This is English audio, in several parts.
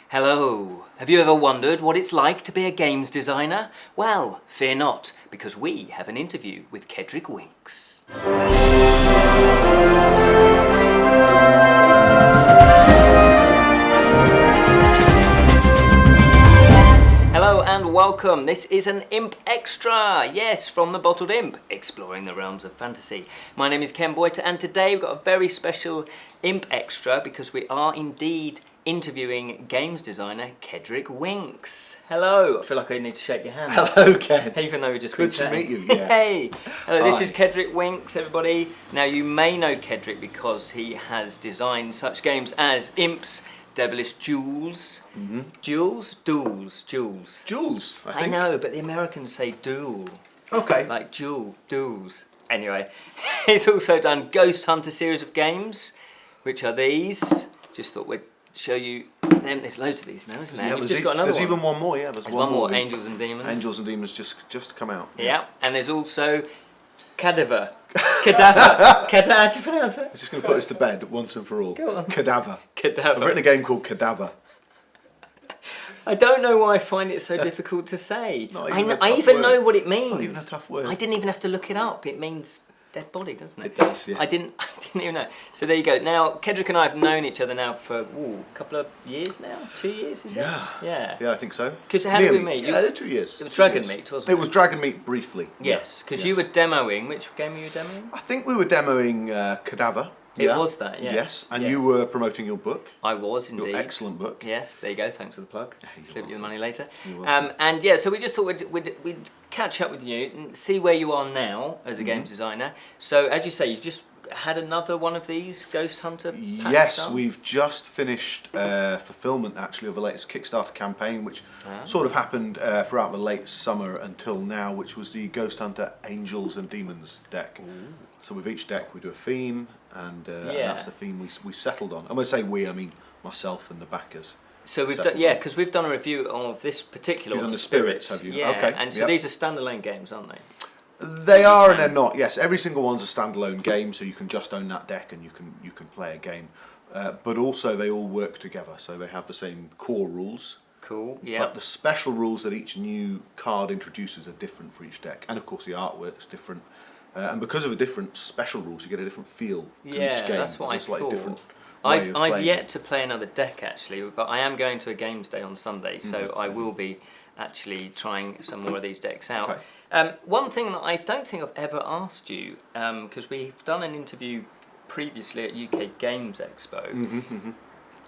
Hello! Have you ever wondered what it's like to be a games designer? Well, fear not, because we have an interview with Kedric Winks. Hello and welcome. This is an Imp Extra, yes, from the Bottled Imp, exploring the realms of fantasy. My name is Ken Boyter, and today we've got a very special Imp Extra because we are indeed interviewing games designer Kedric Winks. Hello. I feel like I need to shake your hand. Hello, Ken. Even though we just Good to meet you. Yeah. Hey. Hello. This Hi. is Kedric Winks, everybody. Now you may know Kedric because he has designed such games as Imps Devilish Duels. Duels? Duels. Jules, I I think. know, but the Americans say duel. Okay. Like duels. Anyway, he's also done Ghost Hunter series of games, which are these. Just thought we'd show you them. There's loads of these now, isn't there? Yeah, You've just got another there's one. even one more, yeah. There's One more, Angels and Demons. Angels and Demons just come out. Yeah, and there's also Cadaver. Cadaver. Cadaver. How do you pronounce it? I'm just going to put this to bed once and for all. Go on. Cadaver. Cadaver. I've written a game called Cadaver. I don't know why I find it so difficult to say. Not I even a I tough even word. know what it means. Not even a tough word. I didn't even have to look it up. It means dead body, doesn't it? It does, yeah. I didn't even know. So there you go. Now, Kendrick and I have known each other now for a couple of years now. 2 years, is it? Yeah. Yeah, I think so. Because how did we Nearly. meet? Yeah, 2 years. It was 2 Dragon years. Meat, wasn't it? It was Dragon Meat briefly. Yes, because you Yes. were demoing. Which game were you demoing? I think we were demoing Cadaver. It was that, yes. Yes, and Yes. you were promoting your book. I was indeed. Your excellent book. Yes, there you go. Thanks for the plug. you're Slip you the welcome. money later. You're welcome. And yeah, so we just thought we'd catch up with you and see where you are now as a games designer. So as you say, you've just had another one of these Ghost Hunter packs Yes, done? we've just finished fulfillment actually of the latest Kickstarter campaign, which sort of happened throughout the late summer until now, which was the Ghost Hunter Angels and Demons deck. So with each deck we do a theme, and that's the theme we settled on. And when I say we, I mean myself and the backers. So we've settled done, yeah, on. because we've done a review of this particular You've one, done the Spirits, have you? Yeah, Okay, and so yep. these are standalone games, aren't they? They are and they're not. Yes, every single one's a standalone game, so you can just own that deck and you can play a game. But also they all work together, so they have the same core rules. Cool. Yeah. But the special rules that each new card introduces are different for each deck, and of course the artwork's different. And because of the different special rules, you get a different feel to each game. That's what It's a I slightly thought. different way of I've playing yet it. to play another deck actually, but I am going to a games day on Sunday, so I will be actually trying some more of these decks out. Okay. One thing that I don't think I've ever asked you, because we've done an interview previously at UK Games Expo,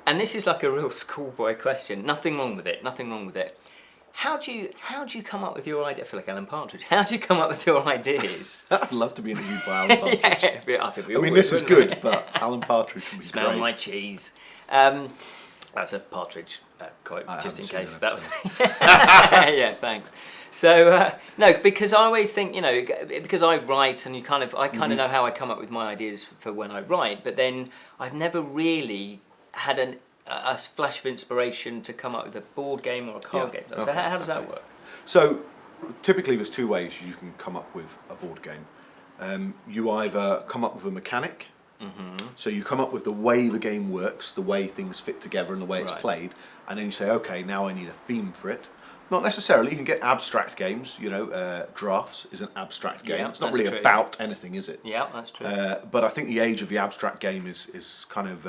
and this is like a real schoolboy question. Nothing wrong with it. Nothing wrong with it. How do you come up with your idea? I feel like Alan Partridge. How do you come up with your ideas? I'd love to be interviewed by Alan Partridge. Yeah, I think we all I mean, would, this is wouldn't we? good, but Alan Partridge would be Smell great. my cheese. That's a Partridge quote, I just in haven't case seen that that was. Yeah, thanks. So no, because I always think, you know, because I write and I kind of know how I come up with my ideas for when I write, but then I've never really had a flash of inspiration to come up with a board game or a card game. So okay, how does that work? So typically there's two ways you can come up with a board game. You either come up with a mechanic, so you come up with the way the game works, the way things fit together and the way it's Right. played, and then you say, okay, now I need a theme for it. Not necessarily, you can get abstract games, you know, Drafts is an abstract game. Yeah, It's not that's really true. about anything, is it? Yeah, that's true. But I think the age of the abstract game is kind of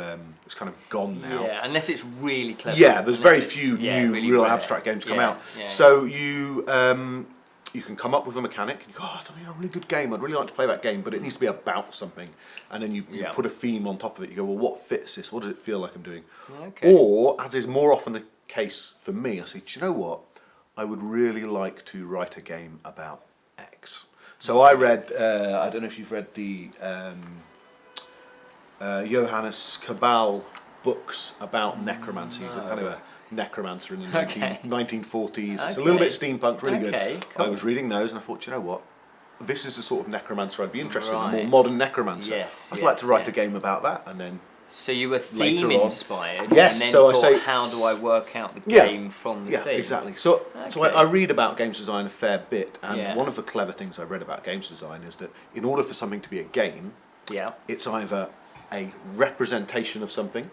gone now. Yeah, unless it's really clever. Yeah, there's very Unless it's, few yeah, new really real rare. abstract games come Yeah, out. yeah. So you can come up with a mechanic and you go, oh, it's a really good game, I'd really like to play that game, but it needs to be about something. And then you Yeah. put a theme on top of it. You go, well, what fits this? What does it feel like I'm doing? Okay. Or, as is more often the case for me, I say, do you know what? I would really like to write a game about X. So I read, I don't know if you've read the Johannes Cabal books about necromancy. He's a kind of a necromancer in the Okay. 1940s. It's a Okay. little bit steampunk, really Okay, good. cool. I was reading those and I thought, you know what? This is the sort of necromancer I'd be interested in, a more Right. modern necromancer. Yes, I'd like to write a yes. game about that, and then So you were Later theme on. inspired, Yes, and then so I thought, say- how do I work out the Yeah. game from the yeah, theme? exactly. So Okay. I read about games design a fair bit, and Yeah. one of the clever things I read about games design is that in order for something to be a game, Yeah. it's either a representation of something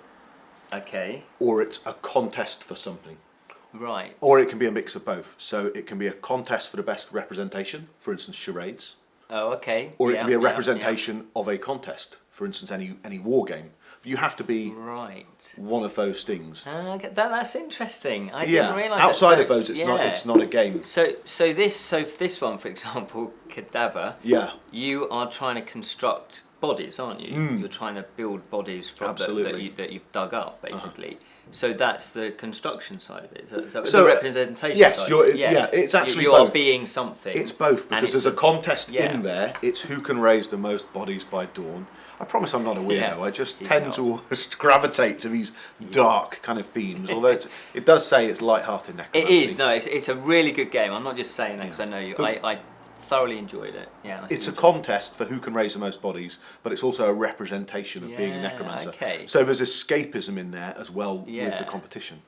Okay. or it's a contest for something. Right. Or it can be a mix of both. So it can be a contest for the best representation, for instance, charades. Oh, okay. Or it can be a representation of a contest, for instance, any war game. But you have to be one of those things. That's interesting. I didn't realise. Outside of those, it's not a game. So this one, for example, Cadaver. Yeah. You are trying to construct bodies, aren't you? You're trying to build bodies from that you've dug up, basically. So that's the construction side of it. So the representation side. Yes, it's actually you both. are being something. It's both, because there's a contest in there. It's who can raise the most bodies by dawn. I promise I'm not a weirdo. I just tend to gravitate to these dark kind of themes. Although it does say it's light-hearted necromancy. It is. No, it's a really good game. I'm not just saying that because I know you. I thoroughly enjoyed it. Yeah. It's a contest for who can raise the most bodies, but it's also a representation of being a necromancer. Okay. So there's escapism in there as well with the competition.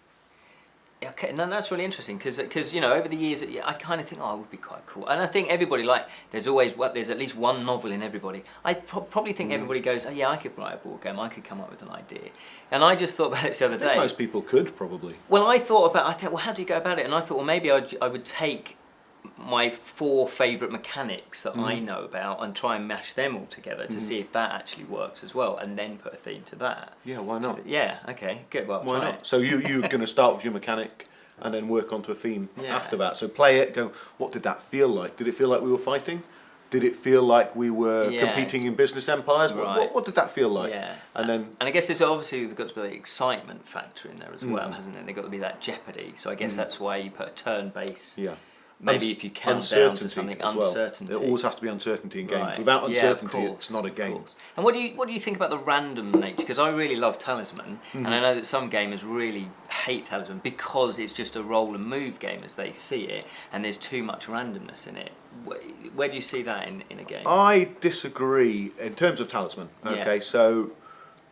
Okay, no, that's really interesting because you know, over the years I kind of think, oh, it would be quite cool, and I think everybody, like, there's at least one novel in everybody. I probably think everybody goes, oh yeah, I could write a board game, I could come up with an idea, and I just thought about it the other day. Most people could probably. Well, I thought, well, how do you go about it? And I thought, well, maybe I would take my 4 favourite mechanics that I know about and try and mash them all together to see if that actually works as well, and then put a theme to that. Yeah, why not? Okay, good. Well, why try not? it. So you're going to start with your mechanic and then work onto a theme after that. So play it, go, what did that feel like? Did it feel like we were fighting? Did it feel like we were competing in business empires? Right. What did that feel like? Yeah. And I guess there's obviously got to be the excitement factor in there as well, hasn't it? There's got to be that jeopardy. So I guess that's why you put a turn base. Yeah. Maybe if you count down to something, uncertainty. There always has to be uncertainty in games. Without uncertainty, it's not a game. And what do you think about the random nature? Because I really love Talisman, and I know that some gamers really hate Talisman because it's just a roll and move game as they see it, and there's too much randomness in it. Where do you see that in a game? I disagree in terms of Talisman. Okay, so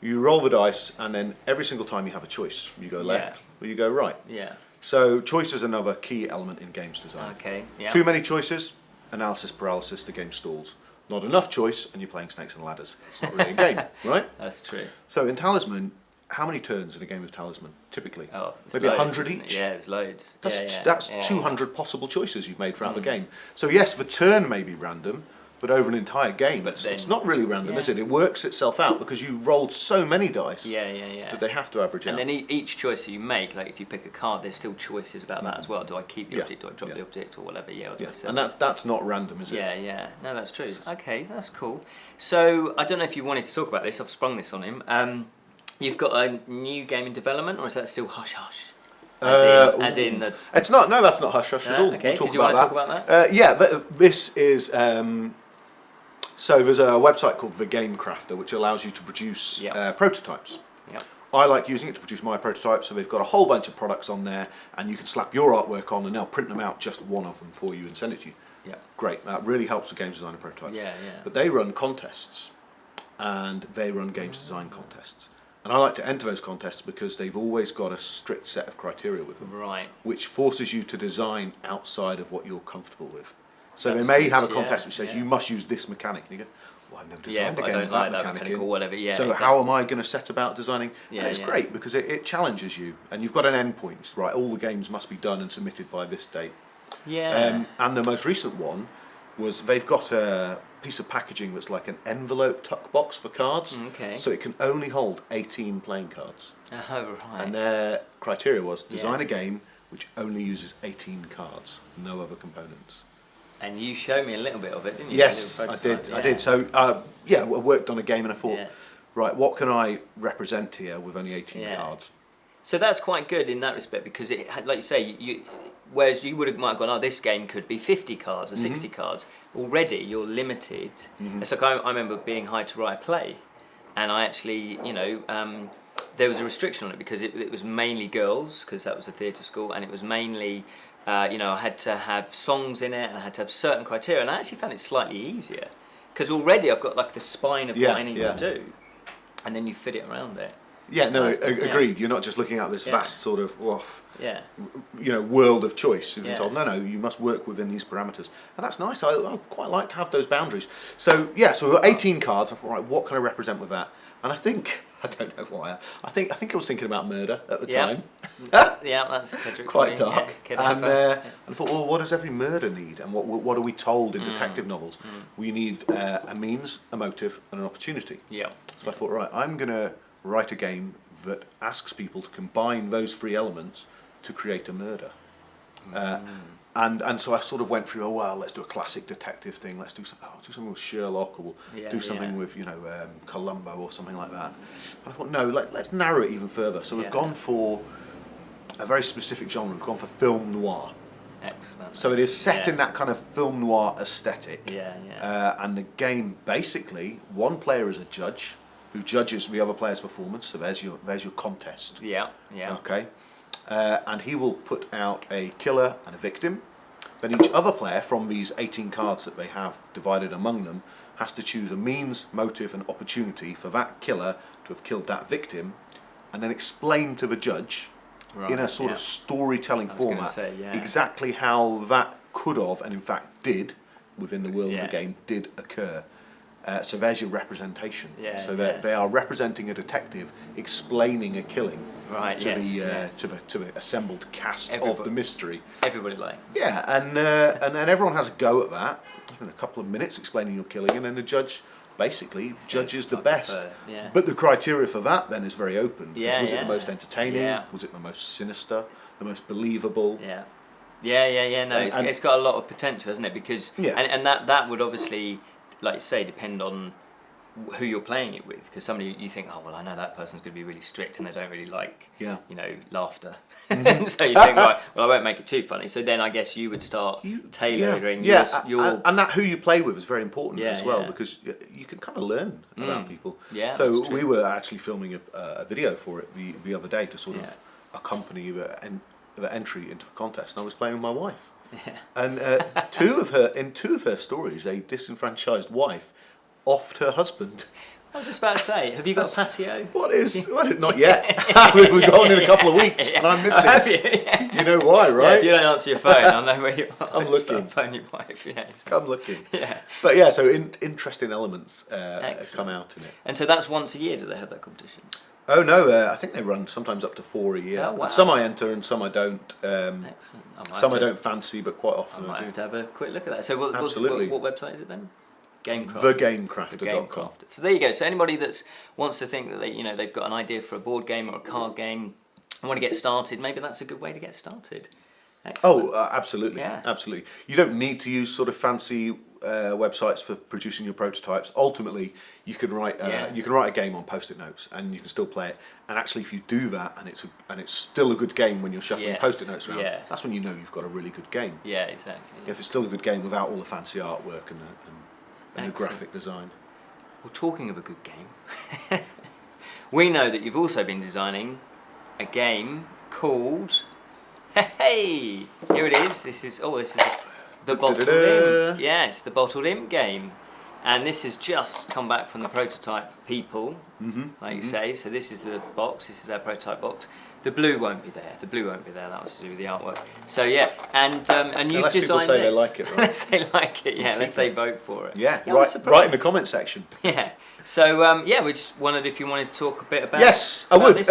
you roll the dice, and then every single time you have a choice. You go left or you go right. Yeah. So choice is another key element in games design. Okay. Yeah. Too many choices, analysis paralysis, the game stalls. Not enough choice, and you're playing snakes and ladders. It's not really a game, right? That's true. So in Talisman, how many turns in a game of Talisman typically? Oh, maybe 100 each. Yeah, there's loads. That's 200 possible choices you've made throughout the game. So yes, the turn may be random, but over an entire game, it's not really random, is it? It works itself out because you rolled so many dice that they have to average out. And then each choice that you make, like if you pick a card, there's still choices about that as well. Do I keep the object? Do I drop the object or whatever? Or do I sell and that's not random, is it? Yeah. No, that's true. Okay, that's cool. So I don't know if you wanted to talk about this. I've sprung this on him. You've got a new game in development, or is that still hush hush? As in the... It's not. No, that's not hush hush at all. Okay. We'll Did you want to talk about that? This is. So there's a website called The Game Crafter, which allows you to produce prototypes. Yep. I like using it to produce my prototypes, so they've got a whole bunch of products on there, and you can slap your artwork on, and they'll print them out, just one of them for you, and send it to you. Yeah. Great. That really helps with games designer prototypes. Yeah. But they run contests, and they run games design contests. And I like to enter those contests because they've always got a strict set of criteria with them, which forces you to design outside of what you're comfortable with. So they may have a contest which says you must use this mechanic, and you go, well, I've never designed a game with that mechanic or whatever. So how am I going to set about designing? And it's great because it challenges you, and you've got an endpoint, right? All the games must be done and submitted by this date. Yeah. And the most recent one was they've got a piece of packaging that's like an envelope tuck box for cards. Okay. So it can only hold 18 playing cards. Oh, right. And their criteria was design a game which only uses 18 cards, no other components. And you showed me a little bit of it, didn't you? Yes, I did. I did. So, I worked on a game and I thought, right, what can I represent here with only 18 cards? So that's quite good in that respect because, like you say, whereas you might have gone, oh, this game could be 50 cards or 60 cards. Already, you're limited. It's like I remember being hired to write a play, and I actually, there was a restriction on it because it was mainly girls, because that was a theatre school, and it was mainly... I had to have songs in it, and I had to have certain criteria, and I actually found it slightly easier because already I've got like the spine of what I need to do, and then you fit it around it. Yeah, no, agreed. You're not just looking at this vast sort of world of choice. You've been told, no, you must work within these parameters, and that's nice. I quite like to have those boundaries. So so we've got 18 cards. I thought, right, what can I represent with that? And I don't know why. I think I was thinking about murder at the time. Yeah, that's Kedric. Quite dark. Yeah, And I thought, well, what does every murder need? And what are we told in detective novels? We need a means, a motive, and an opportunity. Yeah. So I thought, right, I'm going to write a game that asks people to combine those three elements to create a murder. And so I sort of went through, let's do a classic detective thing. Let's do something with Sherlock, or we'll do something with Columbo or something like that. And I thought, no, let's narrow it even further. So we've gone for a very specific genre. We've gone for film noir. Excellent. So it is set in that kind of film noir aesthetic. Yeah. And the game, basically, one player is a judge who judges the other player's performance. So there's your contest. Yeah. Okay. And he will put out a killer and a victim. Then each other player, from these 18 cards that they have divided among them, has to choose a means, motive and opportunity for that killer to have killed that victim, and then explain to the judge in a sort of storytelling format exactly how that could have, and in fact did, within the world of the game, did occur. So there's your representation. They are representing a detective explaining a killing to the assembled cast of the mystery. Everybody likes them. Yeah, and then everyone has a go at that. In a couple of minutes explaining your killing, and then the judge basically judges the best. But the criteria for that then is very open. Was it the most entertaining? Was it the most sinister? The most believable? No, it's got a lot of potential, hasn't it? Because and that would obviously, like you say, depend on who you're playing it with, because somebody you think, I know that person's going to be really strict and they don't really like laughter. So you think, right, well, I won't make it too funny. So then I guess you would start tailoring your and that who you play with is very important as well, because you can kind of learn about people. So we were actually filming a video for it the other day to sort of accompany the entry into the contest, and I was playing with my wife. And two of her stories, a disenfranchised wife offed her husband. I was just about to say, have you got Satio? Not yet. We're going in a couple of weeks, and I'm missing. Have you? You know why, right? If you don't answer your phone, I'll know where you are. I'm looking. Phone your wife. I'm looking. Yeah. But so interesting elements come out in it. And so that's once a year. Do they have that competition? Oh no, I think they run sometimes up to 4 a year. Oh, wow. Some I enter and some I don't. Excellent. I don't fancy, but quite often I might I do. have to have a quick look at that. So what website is it then? Gamecraft. Thegamecrafter.com. So there you go. So anybody that wants to think that they've got an idea for a board game or a card game and want to get started, maybe that's a good way to get started. Excellent. Absolutely. Yeah. Absolutely. You don't need to use sort of fancy websites for producing your prototypes. Ultimately, you can write a game on post-it notes, and you can still play it. And actually, if you do that, and it's still a good game when you're shuffling post-it notes around, that's when you know you've got a really good game. Yeah, exactly. Yeah. If it's still a good game without all the fancy artwork and the graphic design. Well, talking of a good game, we know that you've also been designing a game called. Hey, here it is. This is the Bottled Imp. Yes, the Bottled Imp game, and this has just come back from the prototype people, like you say. So this is the box. This is our prototype box. The blue won't be there. That was to do with the artwork. So and you've unless designed people say this. they like it, right? Unless they like it, unless they vote for it. Yeah, right in the comment section. Yeah. So we just wondered if you wanted to talk a bit about. Yes, I would.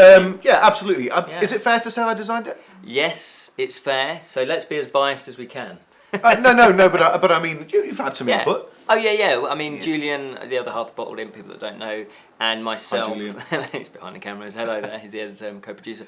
Absolutely. Is it fair to say I designed it? Yes, it's fair. So let's be as biased as we can. No, but I mean, you've had some input. Oh yeah. I mean, Julian, the other half of Bottled Imp, people that don't know, and myself. He's behind the cameras. Hello there. He's the editor and co-producer.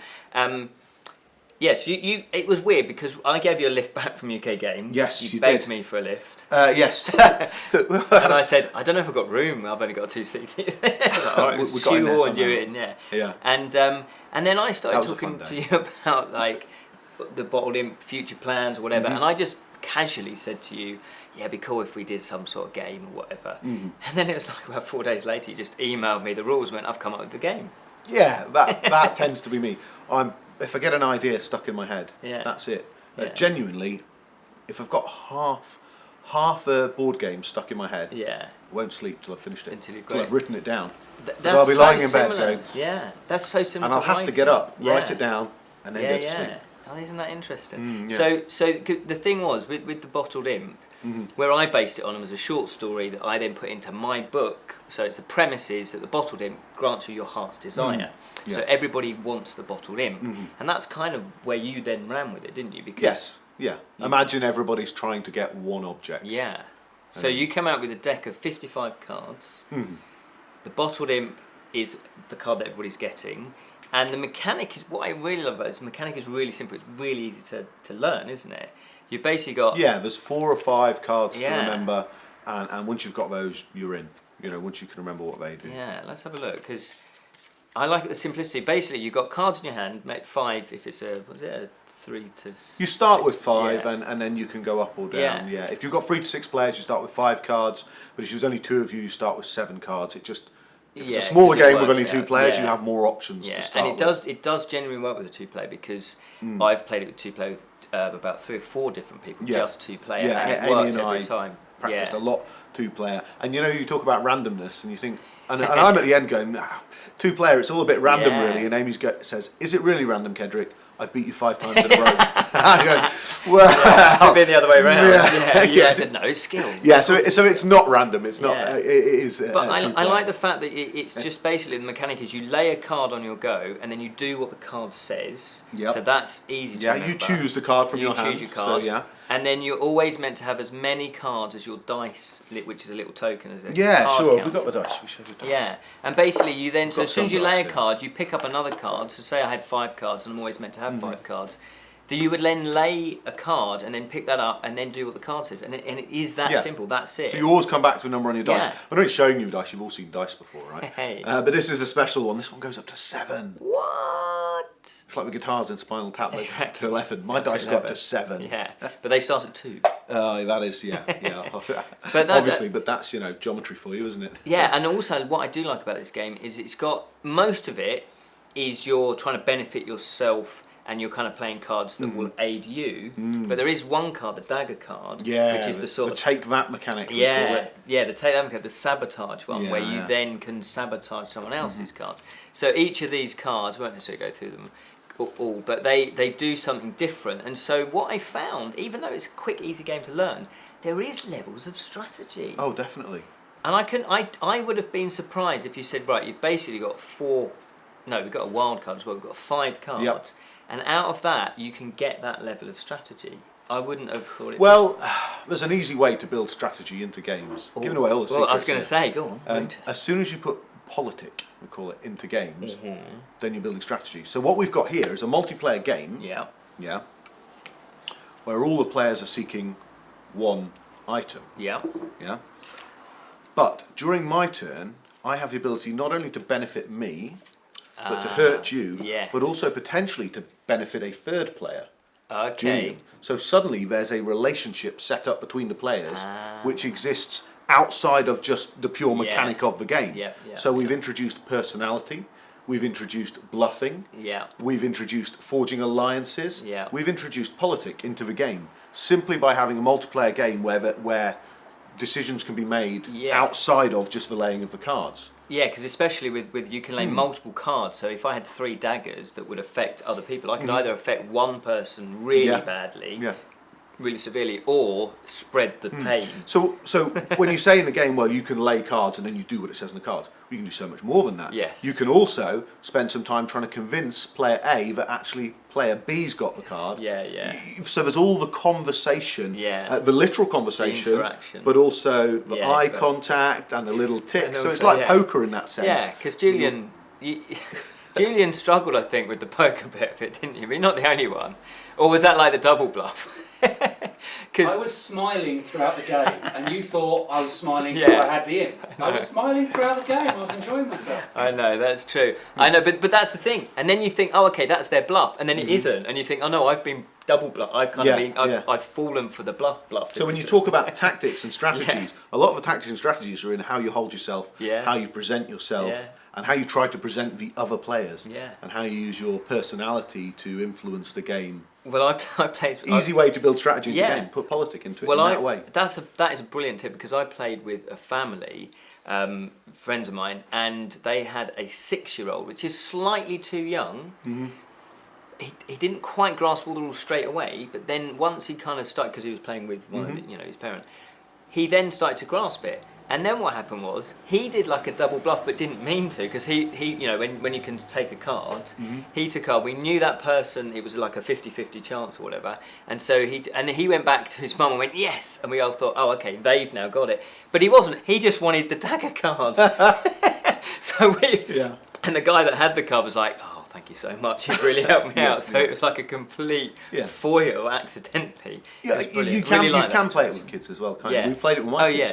Yes, you. It was weird because I gave you a lift back from UK Games. Yes, you begged me for a lift. Yes. And I said, I don't know if I've got room. I've only got 2 seats. We shoehorned you in, Yeah. And then I started talking to you about like the Bottled Imp future plans or whatever, and I just casually said to you, it'd be cool if we did some sort of game or whatever. And then it was like about 4 days later, you just emailed me the rules and went, I've come up with the game. Yeah, that tends to be me. If I get an idea stuck in my head, that's it. Genuinely, if I've got half a board game stuck in my head, I won't sleep till I've finished it. Until I've written it down. I'll be lying in bed going, that's so similar. And I'll have to get up, write it down, and then go to sleep. Oh, isn't that interesting? So the thing was with the Bottled Imp, Where I based it on was a short story that I then put into my book. So it's the premise is that the Bottled Imp grants you your heart's desire. Yeah. So everybody wants the Bottled Imp. And that's kind of where you then ran with it, didn't you? Because Yes. Yeah. Imagine everybody's trying to get one object. Yeah. So you come out with a deck of 55 cards. The Bottled Imp is the card that everybody's getting. And the mechanic is, what I really love about this, the mechanic is really simple. It's really easy to learn, isn't it? You've basically got... Yeah, there's 4 or 5 cards to remember, and once you've got those, you're in. You know, once you can remember what they do. Yeah, let's have a look, because I like the simplicity. Basically, you've got cards in your hand, make 5 if it's a 3 to... You start with 5, and then you can go up or down. Yeah. If you've got 3 to 6 players, you start with 5 cards, but if there's only 2 of you, you start with 7 cards. It just... If it's a smaller game with only 2 players, you have more options to start with. It does genuinely work with a 2-player, because I've played it with 2 players with about 3 or 4 different people, just 2-player, and it worked every time. Practiced a lot 2-player, and you know, you talk about randomness, and you think, and I'm at the end going, 2-player, it's all a bit random really, and Amy says, is it really random, Kedric? I've beat you 5 times in a row. I'm going, well, it should be the other way around. I said, no, it's skill. Yeah, so it's not random. It's not. It is. But I like the fact that it's just basically the mechanic is you lay a card on your go, and then you do what the card says. Yep. So that's easy to remember. You choose the card from your hand. You choose your card. So, and then you're always meant to have as many cards as your dice, which is a little token as a yeah, card sure. counts. We've got the dice. We should have done. Yeah, and basically you then, so as soon as you lay a dice, card, you pick up another card. So say I had 5 cards, and I'm always meant to have 5 cards. You would then lay a card and then pick that up and then do what the card says, and it is that simple. That's it. So you always come back to a number on your dice. Yeah. I'm not showing you dice. You've all seen dice before, right? Hey. But this is a special one. This one goes up to 7. What? It's like the guitars in Spinal Tap. Exactly. To 11. My dice go up to 7. Yeah, but they start at 2. That is, yeah. But obviously, but that's geometry for you, isn't it? Yeah, and also what I do like about this game is it's got most of it is you're trying to benefit yourself. And you're kind of playing cards that will aid you, but there is one card, the dagger card, which is the sort of take that mechanic. The take that mechanic, the sabotage one, where you then can sabotage someone else's cards. So each of these cards, won't necessarily go through them all, but they do something different. And so what I found, even though it's a quick, easy game to learn, there is levels of strategy. Oh, definitely. And I would have been surprised if you said, right, you've basically got 4. No, we've got a wild card as well. We've got 5 cards. Yep. And out of that, you can get that level of strategy. I wouldn't have thought it. Well, there's an easy way to build strategy into games. Giving away all the secrets. Well, I was going to say, go on. As soon as you put politic, we call it, into games, then you're building strategy. So what we've got here is a multiplayer game. Yeah. Yeah. Where all the players are seeking one item. Yeah. Yeah. But during my turn, I have the ability not only to benefit me, but to hurt you, but also potentially to benefit a third player. Okay. So suddenly there's a relationship set up between the players which exists outside of just the pure mechanic of the game. So we've introduced personality, we've introduced bluffing, we've introduced forging alliances, we've introduced politic into the game, simply by having a multiplayer game where decisions can be made outside of just the laying of the cards. Yeah, because especially with you can lay multiple cards. So if I had 3 daggers that would affect other people, I could either affect one person really badly, really severely, or spread the pain. So when you say in the game, well, you can lay cards and then you do what it says in the cards, you can do so much more than that. Yes. You can also spend some time trying to convince player A that actually player B's got the card. So there's all the conversation, the literal conversation, the interaction, but also the eye contact and the little tick. So it's like poker in that sense. Yeah, because Julian struggled, I think, with the poker bit of it, didn't you? You're not the only one. Or was that like the double bluff? I was smiling throughout the game, and you thought I was smiling because I had the imp. I was smiling throughout the game. I was enjoying myself. I know, that's true. I know, but that's the thing. And then you think, oh, okay, that's their bluff, and then it isn't, and you think, oh no, I've been double bluff. I've kind of been, I've fallen for the bluff. So when you talk about tactics and strategies, a lot of the tactics and strategies are in how you hold yourself, how you present yourself. And how you try to present the other players, and how you use your personality to influence the game. Well, I played... Easy way to build strategy in the game, put politic into it in that way. That is a brilliant tip, because I played with a family, friends of mine, and they had a 6-year-old, which is slightly too young, he didn't quite grasp all the rules straight away, but then once he kind of started, because he was playing with one of the, his parent, he then started to grasp it. And then what happened was he did like a double bluff, but didn't mean to, because he when you can take a card, he took a card. We knew that person, it was like a 50-50 chance or whatever, and so he went back to his mum and went yes, and we all thought, oh okay, they've now got it, but he wasn't. He just wanted the dagger card. So and the guy that had the card was like, oh, thank you so much, you've really helped me out. So it was like a complete foil accidentally. Yeah, you can play it with kids as well, can't you? We played it with my kids.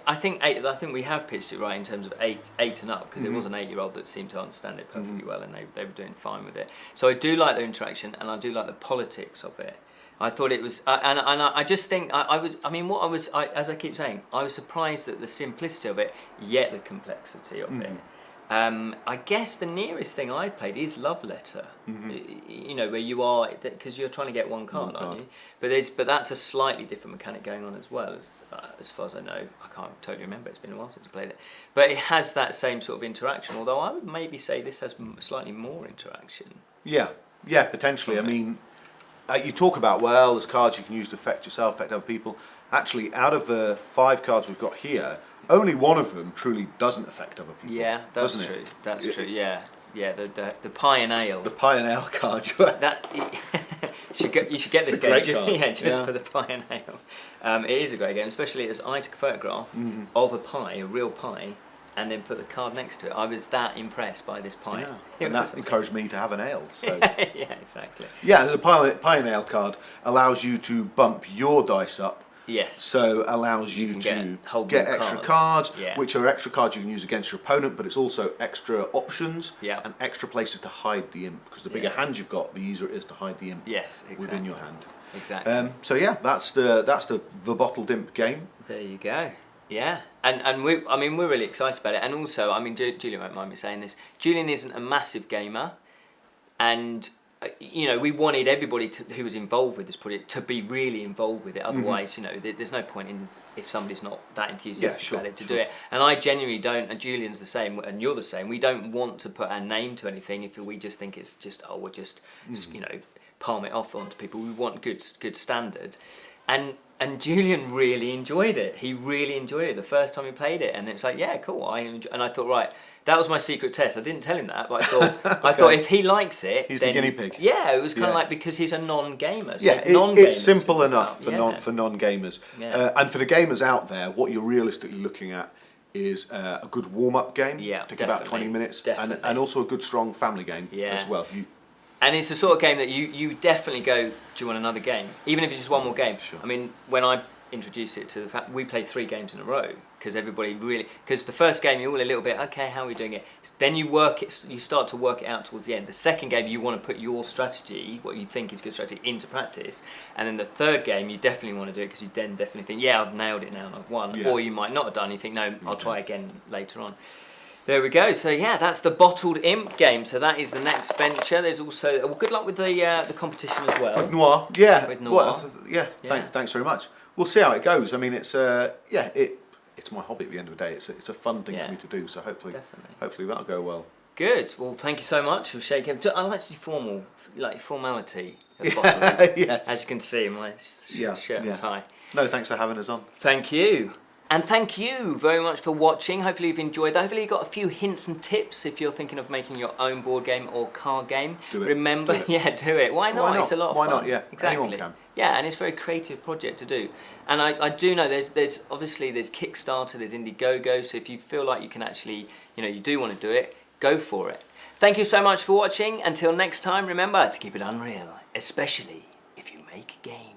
I think we have pitched it right in terms of eight and up, because it was an 8-year-old that seemed to understand it perfectly well, and they were doing fine with it. So I do like the interaction, and I do like the politics of it. I thought it was, and I just think as I keep saying, I was surprised at the simplicity of it, yet the complexity of it. I guess the nearest thing I've played is Love Letter, where you are, because you're trying to get one card, aren't you? But that's a slightly different mechanic going on as well, as far as I know. I can't totally remember, it's been a while since I played it. But it has that same sort of interaction, although I would maybe say this has slightly more interaction. Yeah, potentially. I mean, you talk about, well, there's cards you can use to affect yourself, affect other people. Actually, out of the 5 cards we've got here, only one of them truly doesn't affect other people. Yeah, that's true. That's true. Yeah, the pie and ale. The pie and ale card. You should get this game. Great card. Yeah, just for the pie and ale. It is a great game, especially as I took a photograph of a pie, a real pie, and then put the card next to it. I was that impressed by this pie. Yeah. And that encouraged me to have an ale. So. Yeah, exactly. Yeah, the pie and ale card allows you to bump your dice up. Yes. So allows you to get extra cards, which are extra cards you can use against your opponent, but it's also extra options and extra places to hide the imp, because the bigger hand you've got, the easier it is to hide the imp within your hand. Exactly. So yeah, that's the Bottled Imp game. There you go. Yeah, and we're really excited about it, and also, I mean, Julian won't mind me saying this. Julian isn't a massive gamer, and we wanted everybody who was involved with this project to be really involved with it. Otherwise, there's no point in, if somebody's not that enthusiastic about it, to do it. And I genuinely don't, and Julian's the same, and you're the same. We don't want to put our name to anything if we just think it's just, we'll just, palm it off onto people. We want good standard. And Julian really enjoyed it. He really enjoyed it the first time he played it, and it's like, yeah, cool. And I thought, right, that was my secret test. I didn't tell him that, but I thought if he likes it, he's the guinea pig. Yeah, it was kind of like, because he's a non-gamer. So yeah, it's simple enough for non-gamers. Yeah. And for the gamers out there, what you're realistically looking at is a good warm-up game. Yeah, take about 20 minutes, and also a good strong family game as well. And it's the sort of game that you definitely go, do you want another game? Even if it's just one more game. Sure. I mean, when I introduced it to the fact, we played 3 games in a row, because everybody because the first game you're all a little bit, okay, how are we doing it? Then you start to work it out towards the end. The second game you want to put your strategy, what you think is good strategy, into practice. And then the third game you definitely want to do it, because you then definitely think, yeah, I've nailed it now and I've won. Yeah. Or you might not have done, you think, no, I'll try again later on. There we go. So yeah, that's the Bottled Imp game. So that is the next venture. There's also good luck with the competition as well. With Noir, yeah. With Noir, Thanks very much. We'll see how it goes. I mean, it's it's my hobby at the end of the day. It's a fun thing for me to do. So hopefully that'll go well. Good. Well, thank you so much for shaking. I like to do formality at the bottom. Yes. As you can see in my shirt and tie. No, thanks for having us on. Thank you. And thank you very much for watching. Hopefully you've enjoyed that. Hopefully you got a few hints and tips if you're thinking of making your own board game or card game. Do it. Remember, do it. Why not? It's a lot of fun. Why not? Yeah, exactly. Anyone can. Yeah, and it's a very creative project to do. And I do know there's obviously there's Kickstarter, there's Indiegogo. So if you feel like you can actually, you do want to do it, go for it. Thank you so much for watching. Until next time, remember to keep it unreal, especially if you make games.